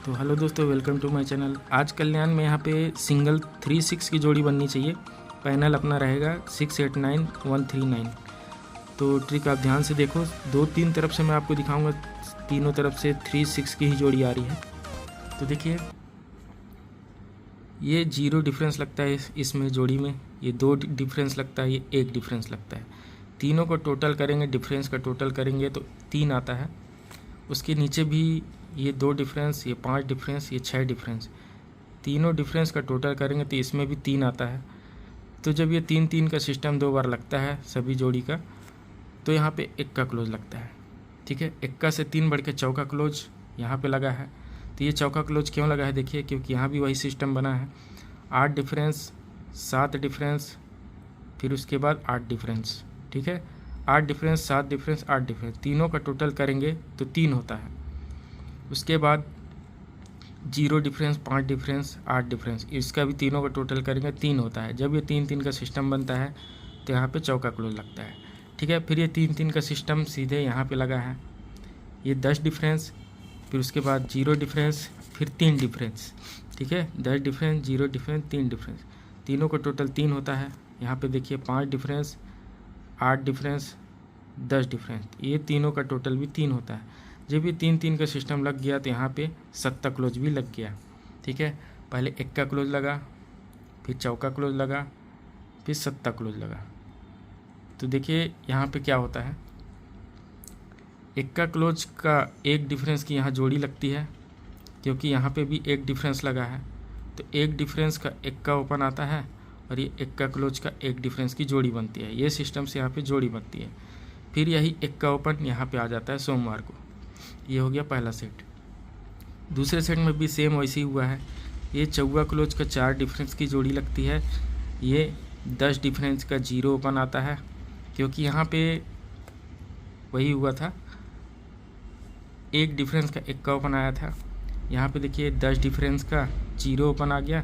तो हेलो दोस्तों, welcome to my channel. आज कल्याण में यहाँ पे सिंगल 3-6 की जोड़ी बननी चाहिए। पैनल अपना रहेगा 689139। तो ट्रिक आप ध्यान से देखो, 2-3 तरफ से मैं आपको दिखाऊंगा, तीनों तरफ से 3-6 की ही जोड़ी आ रही है। तो देखिए, ये 0 डिफरेंस लगता है इसमें जोड़ी में, ये 2 डिफरेंस लगता है, ये 1 डिफरेंस लगता है। तीनों को टोटल करेंगे, डिफरेंस का टोटल करेंगे तो 3 आता है। उसके नीचे भी ये 2 डिफरेंस, ये 5 डिफरेंस, ये 6 डिफरेंस, तीनों डिफरेंस का टोटल करेंगे तो इसमें भी 3 आता है। तो जब ये 3-3 का सिस्टम 2 बार लगता है सभी जोड़ी का, तो यहाँ पे 1 का क्लोज लगता है। ठीक है, 1 का से 3 बढ़ के चौका क्लोज यहाँ पे लगा है। तो ये चौका क्लोज क्यों लगा है देखिए, क्योंकि यहाँ भी वही सिस्टम बना है। 8 डिफरेंस, 7 डिफरेंस, फिर उसके बाद 8 डिफरेंस। ठीक है, 8 डिफरेंस, 7 डिफरेंस, 8 डिफरेंस, तीनों का टोटल करेंगे तो 3 होता है। उसके बाद 0 डिफरेंस, 5 डिफरेंस, 8 डिफरेंस, इसका भी तीनों का टोटल करेंगे 3 होता है। जब ये 3-3 का सिस्टम बनता है तो यहाँ पे चौका क्लोज लगता है। ठीक है, फिर ये 3-3 का सिस्टम सीधे यहाँ पे लगा है। ये 10 डिफरेंस, फिर उसके बाद 0 डिफरेंस, फिर 3 डिफरेंस। ठीक है, 10 डिफरेंस, 0 डिफरेंस, 3 डिफरेंस, तीनों का टोटल 3 होता है। यहाँ पे देखिए 5 डिफरेंस, 8 डिफरेंस, 10 डिफरेंस, ये तीनों का टोटल भी 3 होता है। जब ये 3-3 का सिस्टम लग गया तो यहाँ पे 7 क्लोज भी लग गया। ठीक है, पहले 1 का क्लोज लगा, फिर चौका क्लोज लगा, फिर 7 क्लोज लगा। तो देखिए यहाँ पे क्या होता है, 1 का क्लोज का 1 डिफरेंस की यहाँ जोड़ी लगती है, क्योंकि यहाँ पे भी 1 डिफरेंस लगा है। तो 1 डिफरेंस का 1 का ओपन आता है और ये 1 का क्लोज का 1 डिफरेंस की जोड़ी बनती है। ये सिस्टम से यहाँ पे जोड़ी बनती है। फिर यही 1 का ओपन यहाँ पे आ जाता है सोमवार को। ये हो गया पहला सेट। दूसरे सेट में भी सेम वैसे ही हुआ है। ये चौवा क्लोज का 4 डिफरेंस की जोड़ी लगती है। ये 10 डिफरेंस का 0 ओपन आता है, क्योंकि यहाँ पे वही हुआ था, 1 डिफरेंस का 1 का ओपन आया था। यहाँ पे देखिए 10 डिफरेंस का 0 ओपन आ गया।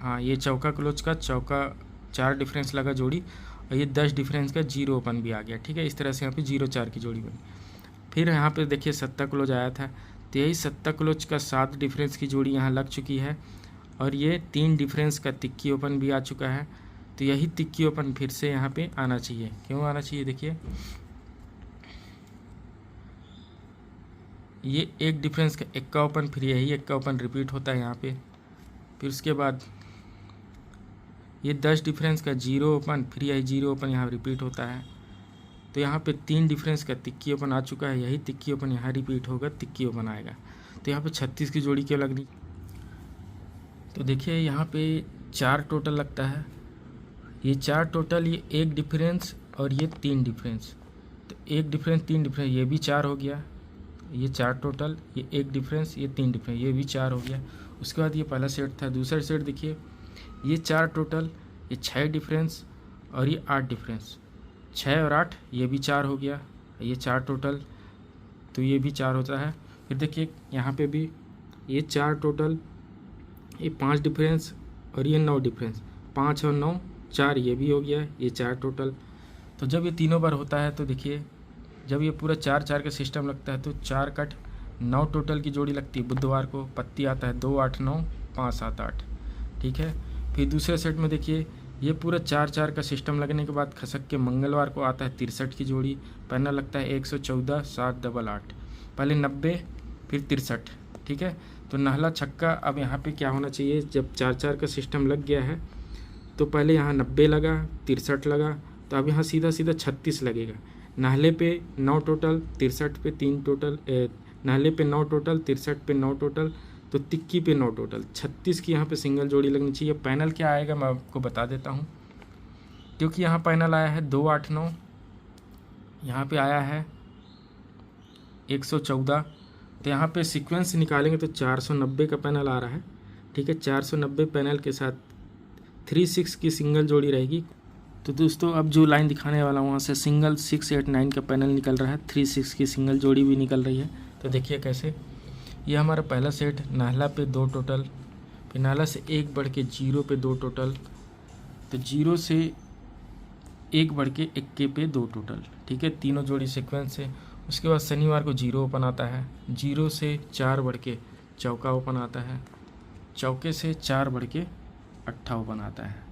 हाँ, ये चौका क्लोज का 4 डिफरेंस लगा जोड़ी, और ये 10 डिफरेंस का 0 ओपन भी आ गया। ठीक है, इस तरह से यहाँ पे 0-4 की जोड़ी बनी। फिर यहाँ पे देखिए 7 क्लोज आया था, तो यही 7 क्लोज का 7 डिफरेंस की जोड़ी यहाँ लग चुकी है, और ये 3 डिफरेंस का तिक्की ओपन भी आ चुका है। तो यही तिक्की ओपन फिर से यहाँ पे आना चाहिए। क्यों आना चाहिए देखिए, ये 1 डिफरेंस का 1 का ओपन, फिर यही 1 का ओपन रिपीट होता है यहाँ पे। फिर उसके बाद ये 10 डिफरेंस का 0 ओपन, फिर यही 0 ओपन यहाँ रिपीट होता है। तो यहाँ पे 3 डिफरेंस का तिक्की ओपन आ चुका है, यही तिक्की ओपन यहाँ रिपीट होगा, तिक्की ओपन आएगा। तो यहाँ पे 36 की जोड़ी क्यों लगनी, तो देखिए यहाँ पे 4 टोटल लगता है। ये 4 टोटल, ये 1 डिफरेंस और ये 3 डिफरेंस। तो 1 डिफरेंस, 3 डिफरेंस, ये भी 4 हो गया। ये 4 टोटल, ये 1 डिफरेंस, ये 3 डिफरेंस, ये भी 4 हो गया। उसके बाद ये पहला सेट था। दूसरा सेट देखिए, ये 4 टोटल, ये 6 डिफरेंस और ये 8 डिफरेंस, 6 और 8, ये भी 4 हो गया। ये 4 टोटल, तो ये भी 4 होता है। फिर देखिए यहाँ पे भी ये 4 टोटल, ये 5 डिफरेंस और ये 9 डिफरेंस, 5 और 9 4, ये भी हो गया। ये 4 टोटल। तो जब ये तीनों बार होता है तो देखिए, जब ये पूरा 4-4 का सिस्टम लगता है तो 4 कट 9 टोटल की जोड़ी लगती है। बुधवार को पत्ती आता है 2, 8, 9, 5, 7, 8। ठीक है, फिर दूसरे सेट में देखिए, ये पूरा 4-4 का सिस्टम लगने के बाद खसक के मंगलवार को आता है 63 की जोड़ी। पैनल लगता है 114, 7, 8, 8, पहले 90, फिर 63। ठीक है, तो नहला छक्का। अब यहाँ पे क्या होना चाहिए, जब 4-4 का सिस्टम लग गया है तो पहले यहाँ 90 लगा, 63 लगा, तो अब यहाँ सीधा सीधा 36 लगेगा। नहले पे 9 टोटल, 63 पे 3 टोटल, नहले पे 9 टोटल, 63 पे 9 टोटल, तो तिक्की पे 9 टोटल, 36 की यहाँ पे सिंगल जोड़ी लगनी चाहिए। पैनल क्या आएगा मैं आपको बता देता हूँ, क्योंकि यहाँ पैनल आया है 2, 8, 9, यहाँ पे आया है 114, तो यहाँ पे सीक्वेंस निकालेंगे तो 490 का पैनल आ रहा है। ठीक है, 490 पैनल के साथ 3-6 की सिंगल जोड़ी रहेगी। तो दोस्तों, अब जो लाइन दिखाने वाला हूँ वहाँ से सिंगल 6, 8, 9 का पैनल निकल रहा है, 3-6 की सिंगल जोड़ी भी निकल रही है। तो देखिए कैसे, ये हमारा पहला सेट, नाहला पे 2 टोटल, फिर नाहला से 1 बढ़ के 0 पे 2 टोटल, तो 0 से 1 बढ़ के 1 पे 2 टोटल। ठीक है, तीनों जोड़ी सीक्वेंस से। उसके बाद शनिवार को 0 ओपन आता है, 0 से 4 बढ़ के चौका ओपन आता है, चौके से 4 बढ़ के अट्ठा ओपन आता है।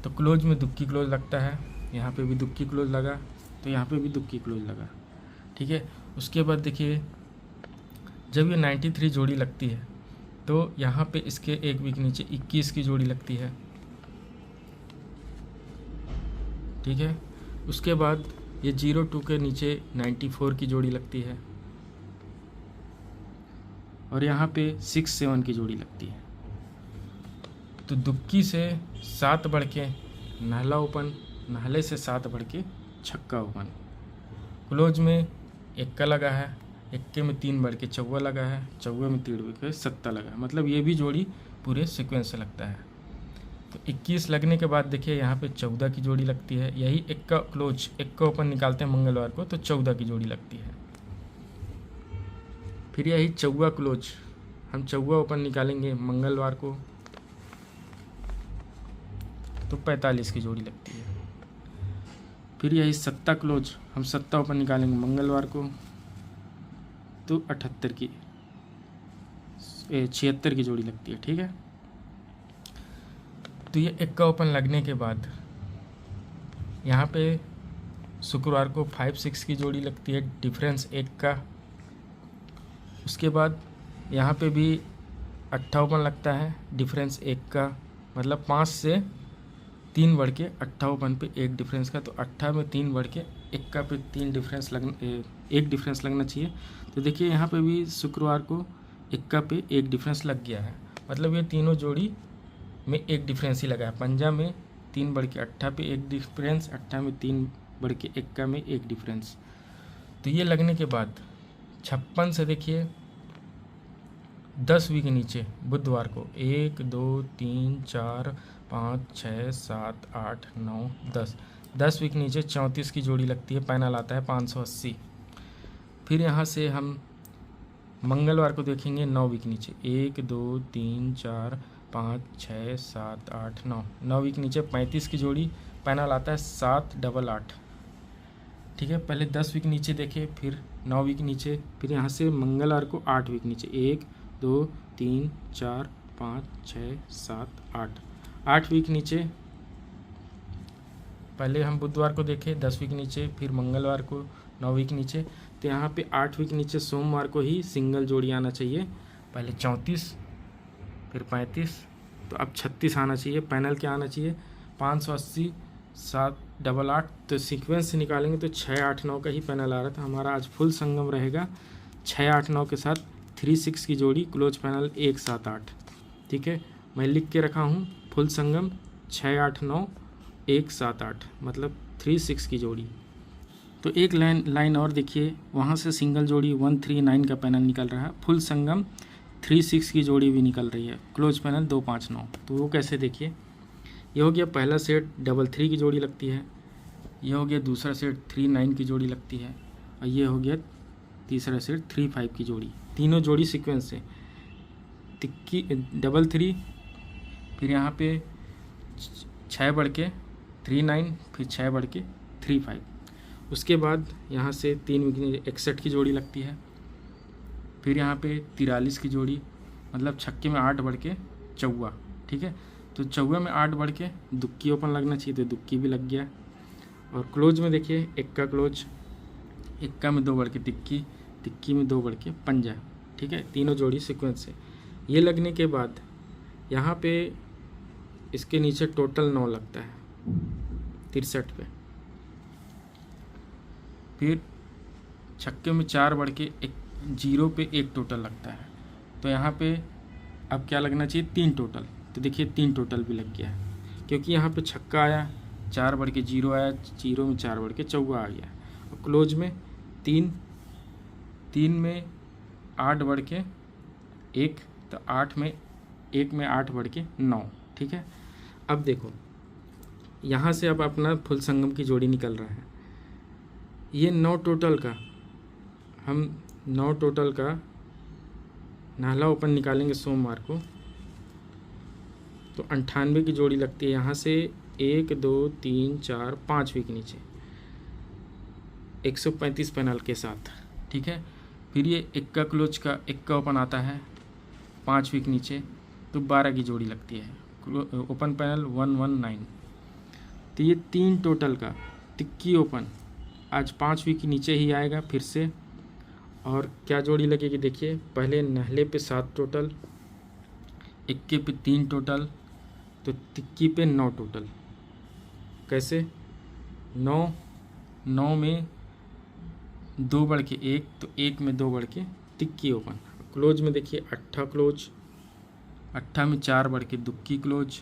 तो क्लोज में दुक्की क्लोज लगता है, यहाँ पे भी दुक्की क्लोज लगा, तो यहाँ पे भी दुक्की क्लोज लगा, ठीक है। उसके बाद देखिए जब ये 93 जोड़ी लगती है तो यहाँ पे इसके एक वीक नीचे 21 की जोड़ी लगती है, ठीक है। उसके बाद ये 02 के नीचे 94 की जोड़ी लगती है और यहाँ पे 67 की जोड़ी लगती है। तो दुक्की से 7 बढ़ के नाला ओपन, नाले से 7 बढ़ के छक्का ओपन, क्लोज में एक्का लगा है, एक्के में 3 बढ़ के चौवा लगा है, चौवे में 3 बढ़ के सत्ता लगा है, मतलब ये भी जोड़ी पूरे सीक्वेंस से लगता है। तो 21 लगने के बाद देखिए यहाँ पे 14 की जोड़ी लगती है, यही एक्का क्लोज, एक्का ओपन निकालते हैं मंगलवार को तो 14 की जोड़ी लगती है। फिर यही चौवा क्लोज, हम चौवा ओपन निकालेंगे मंगलवार को तो 45 की जोड़ी लगती है। फिर यही सत्ता क्लोज, हम सत्ता ओपन निकालेंगे मंगलवार को तो 78 की 76 की जोड़ी लगती है, ठीक है। तो ये एक्का ओपन लगने के बाद यहाँ पे शुक्रवार को 5-6 की जोड़ी लगती है, डिफरेंस 1 का। उसके बाद यहाँ पे भी अट्ठा ओपन लगता है, डिफरेंस 1 का, मतलब 5 से 3 बढ़ के अट्ठा ओपन पे 1 डिफरेंस का, तो अट्ठा में 3 बढ़ के एक्का पे 1 डिफरेंस लगना चाहिए। तो देखिए यहाँ पे भी शुक्रवार को एक्का पे 1 डिफरेंस लग गया है, मतलब ये तीनों जोड़ी में 1 डिफरेंस ही लगा है। पंजा में 3 बढ़ के अट्ठा पे 1 डिफरेंस, अट्ठा में 3 बढ़ के एक्का में 1 डिफरेंस। तो ये लगने के बाद 56 से देखिए 10 वीक नीचे बुधवार को 1 2 3 4 5 6 7 8 9 10 वीक नीचे 34 की जोड़ी लगती है, पैनल आता है 580। फिर यहाँ से हम मंगलवार को देखेंगे 9 वीक नीचे 1 2 3 4 5 6 7 8 9 वीक नीचे 35 की जोड़ी, पैनल आता है 788, ठीक है। पहले 10 वीक नीचे देखे, फिर 9 वीक नीचे, फिर यहाँ से मंगलवार को 8 वीक नीचे 1 2 3 4 5 6 7 8 वीक नीचे। पहले हम बुधवार को देखे 10 वीक नीचे, फिर मंगलवार को 9 वीक नीचे। तो यहाँ पे 8 वीक नीचे सोमवार को ही सिंगल जोड़ी आना चाहिए, पहले 34 फिर 35, तो अब 36 आना चाहिए। पैनल क्या आना चाहिए 580 788। तो सीक्वेंस से निकालेंगे तो 689 का ही पैनल आ रहा था हमारा। आज फुल संगम रहेगा 689 के साथ 36 की जोड़ी, क्लोज पैनल 178, ठीक है। मैं लिख के रखा हूँ फुल संगम 689 178, मतलब 36 की जोड़ी। तो एक लाइन और देखिए, वहाँ से सिंगल जोड़ी 139 का पैनल निकल रहा है, फुल संगम 36 की जोड़ी भी निकल रही है, क्लोज पैनल 259। तो वो कैसे देखिए, ये हो गया पहला सेट 33 की जोड़ी लगती है, ये हो गया दूसरा सेट 39 की जोड़ी लगती है, और ये हो गया तीसरा सेट 35 की जोड़ी। तीनों जोड़ी सीक्वेंस से तिक्की 33, फिर यहाँ पे 6 बढ़ के 39, फिर 6 बढ़ के 35। उसके बाद यहाँ से 3 61 की जोड़ी लगती है, फिर यहाँ पे 43 की जोड़ी, मतलब छक्के में 8 बढ़ के चौवा, ठीक है। तो चौवे में 8 बढ़ के दुक्की ओपन लगना चाहिए, तो दुक्की भी लग गया। और क्लोज में देखिए एक्का क्लोज, एक्का में 2 बढ़ के तिक्की, तिक्की में 2 बढ़ के पंजा, ठीक है। तीनों जोड़ी सीक्वेंस से ये लगने के बाद यहाँ पे इसके नीचे टोटल 9 लगता है 63 पे। फिर छक्के में 4 बढ़ के 0 पे 1 टोटल लगता है, तो यहाँ पे अब क्या लगना चाहिए 3 टोटल। तो देखिए 3 टोटल भी लग गया है, क्योंकि यहाँ पे छक्का आया, 4 बढ़ के 0 आया, 0 में 4 बढ़ के चौवा आ गया, और क्लोज में 3 में 8 बढ़ के 1, तो 8 में 1 में 8 बढ़ के 9, ठीक है। अब देखो यहाँ से अब अपना फुल संगम की जोड़ी निकल रहा है, ये 9 टोटल का, हम 9 टोटल का नाला ओपन निकालेंगे सोमवार को, तो 98 की जोड़ी लगती है। यहाँ से 1 2 3 4 5 वीक नीचे 135 पैनल के साथ, ठीक है। फिर ये इक्का क्लोज का इक्का ओपन आता है 5 वीक नीचे, तो 12 की जोड़ी लगती है। Open panel 119। तो ये 3 टोटल का तिक्की ओपन आज 5 वीक नीचे ही आएगा फिर से। और क्या जोड़ी लगेगी देखिए, पहले नहले पे 7 टोटल, इक्के पे 3 टोटल, तो तिक्की पे 9 टोटल। कैसे? 9 में 2 बढ़ के 1, तो 1 में 2 बढ़ के तिक्की ओपन। क्लोज में देखिए 8 क्लोज, 8 में 4 बढ़ के दुक्की क्लोज,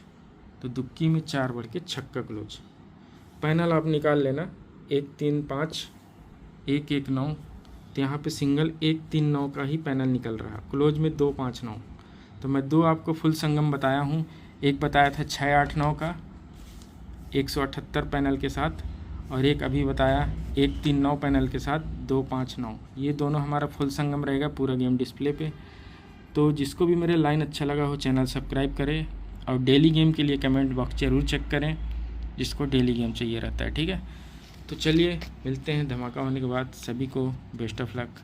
तो दुक्की में 4 बढ़ के छक्का क्लोज। पैनल आप निकाल लेना 1 3 5 1 1 9, तो यहाँ पे सिंगल 1 3 9 का ही पैनल निकल रहा। क्लोज में 2 5 9, तो मैं 2 आपको फुल संगम बताया हूँ। एक बताया था 6 8 9 का 178 पैनल के साथ, और एक अभी बताया 1 3 9 पैनल के साथ 2 5 9। ये दोनों हमारा फुल संगम रहेगा पूरा गेम डिस्प्ले पे। तो जिसको भी मेरे लाइन अच्छा लगा हो चैनल सब्सक्राइब करें, और डेली गेम के लिए कमेंट बॉक्स ज़रूर चेक करें जिसको डेली गेम चाहिए रहता है। ठीक है, तो चलिए मिलते हैं धमाका होने के बाद। सभी को बेस्ट ऑफ लक।